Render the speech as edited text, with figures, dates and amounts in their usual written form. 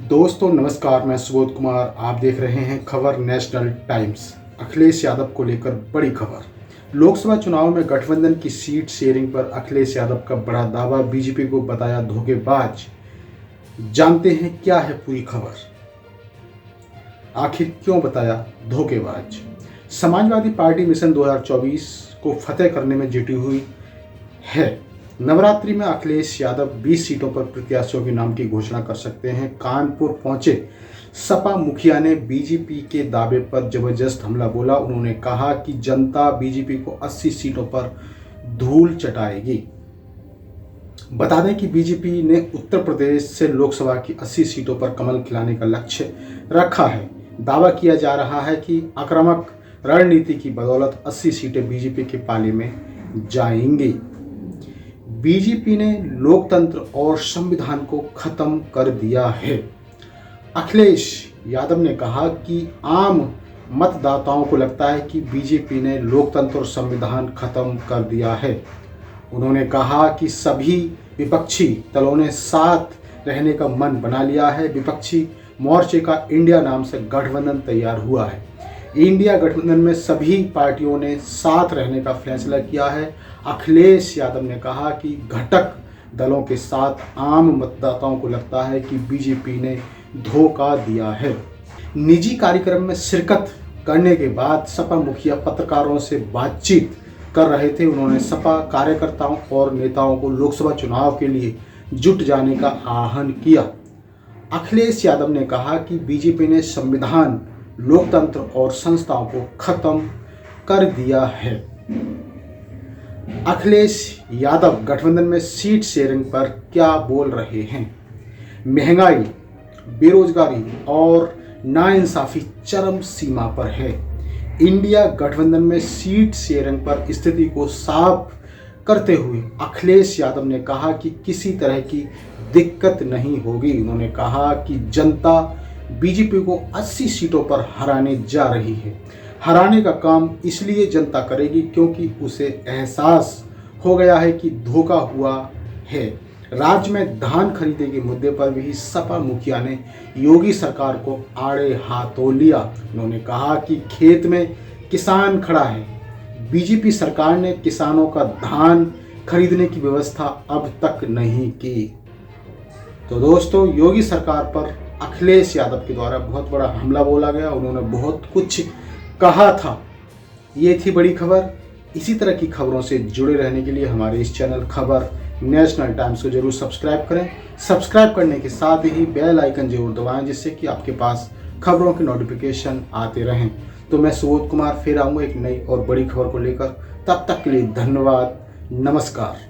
दोस्तों नमस्कार, मैं सुबोध कुमार। आप देख रहे हैं खबर नेशनल टाइम्स। अखिलेश यादव को लेकर बड़ी खबर। लोकसभा चुनाव में गठबंधन की सीट शेयरिंग पर अखिलेश यादव का बड़ा दावा, बीजेपी को बताया धोखेबाज। जानते हैं क्या है पूरी खबर, आखिर क्यों बताया धोखेबाज। समाजवादी पार्टी मिशन 2024 को फतेह करने में जुटी हुई है। नवरात्रि में अखिलेश यादव 20 सीटों पर प्रत्याशियों के नाम की घोषणा कर सकते हैं। कानपुर पहुंचे सपा मुखिया ने बीजेपी के दावे पर जबरदस्त हमला बोला। उन्होंने कहा कि जनता बीजेपी को 80 सीटों पर धूल चटाएगी। बता दें कि बीजेपी ने उत्तर प्रदेश से लोकसभा की 80 सीटों पर कमल खिलाने का लक्ष्य रखा है। दावा किया जा रहा है कि आक्रामक रणनीति की बदौलत 80 सीटें बीजेपी के पाले में जाएंगी। बीजेपी ने लोकतंत्र और संविधान को खत्म कर दिया है। अखिलेश यादव ने कहा कि आम मतदाताओं को लगता है कि बीजेपी ने लोकतंत्र और संविधान खत्म कर दिया है। उन्होंने कहा कि सभी विपक्षी दलों ने साथ रहने का मन बना लिया है। विपक्षी मोर्चे का इंडिया नाम से गठबंधन तैयार हुआ है। इंडिया गठबंधन में सभी पार्टियों ने साथ रहने का फैसला किया है। अखिलेश यादव ने कहा कि घटक दलों के साथ आम मतदाताओं को लगता है कि बीजेपी ने धोखा दिया है। निजी कार्यक्रम में शिरकत करने के बाद सपा मुखिया पत्रकारों से बातचीत कर रहे थे। उन्होंने सपा कार्यकर्ताओं और नेताओं को लोकसभा चुनाव के लिए जुट जाने का आह्वान किया। अखिलेश यादव ने कहा कि बीजेपी ने संविधान, लोकतंत्र और संस्थाओं को खत्म कर दिया है। अखिलेश यादव गठबंधन में सीट शेयरिंग पर क्या बोल रहे हैं। महंगाई, बेरोजगारी और नाइंसाफी चरम सीमा पर है। इंडिया गठबंधन में सीट शेयरिंग पर स्थिति को साफ करते हुए अखिलेश यादव ने कहा कि किसी तरह की दिक्कत नहीं होगी। उन्होंने कहा कि जनता बीजेपी को 80 सीटों पर हराने जा रही है। हराने का काम इसलिए जनता करेगी क्योंकि उसे एहसास हो गया है कि धोखा हुआ है। राज्य में धान खरीदे के मुद्दे पर भी सपा मुखिया ने योगी सरकार को आड़े हाथों लिया। उन्होंने कहा कि खेत में किसान खड़ा है। बीजेपी सरकार ने किसानों का धान खरीदने की व्यवस्था अब तक नहीं की। तो दोस्तों, योगी सरकार पर अखिलेश यादव के द्वारा बहुत बड़ा हमला बोला गया। उन्होंने बहुत कुछ कहा था। ये थी बड़ी खबर। इसी तरह की खबरों से जुड़े रहने के लिए हमारे इस चैनल खबर नेशनल टाइम्स को जरूर सब्सक्राइब करें। सब्सक्राइब करने के साथ ही बेल आइकन जरूर दबाएं, जिससे कि आपके पास खबरों के नोटिफिकेशन आते रहें। तो मैं सुबोध कुमार फिर आऊँगा एक नई और बड़ी खबर को लेकर। तब तक के लिए धन्यवाद, नमस्कार।